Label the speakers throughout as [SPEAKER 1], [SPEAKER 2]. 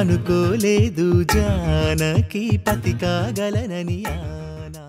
[SPEAKER 1] అనుకోలేదు జానకి పతి కాగలనని ఆనా.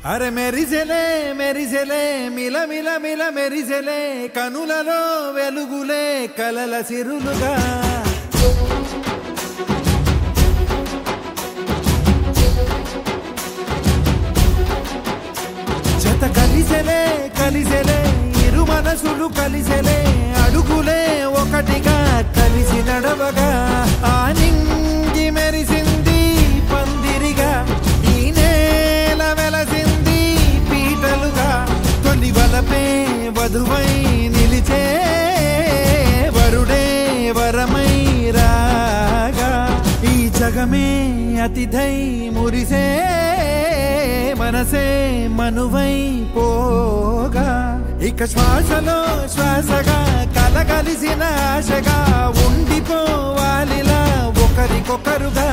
[SPEAKER 2] అరే మెరిసెలే మెరిసెలే మిల మిల మిల మెరిసెలే కనులలో వెలుగులే కలల సిరులుగా జత కలిసెలే కలిసెలే ఇరు మనసులు కలిసెలే అడుగులే ఒకటిగా కలిసి నడవగా ఆ నింగి మెరిసింది పందిరిగా ఈ నేల వెలసింది పీటలుగా తొలి వలపే వధువై నిలిచే వరుడే వరమై రాగా ఈ జగమే అతిథై మురిసే మనసే మనువై పోగా ఇక శ్వాసలో శ్వాసగా కలగలిసిన ఆశగా ఉండిపోవాలిలా ఒకరికొకరుగా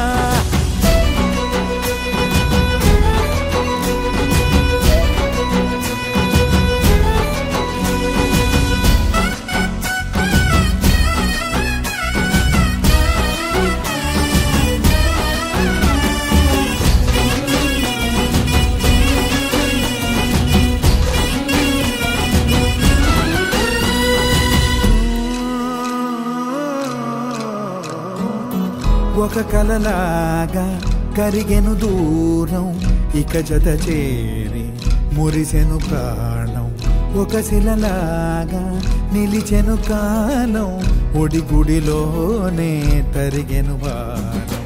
[SPEAKER 2] ఒక కలలాగా కరిగెను దూరం ఇక జత చేరి మురిసెను ప్రాణం ఒక శిలలాగా నిలిచెను కాలం ఒడిగుడిలోనే తరిగెను వారం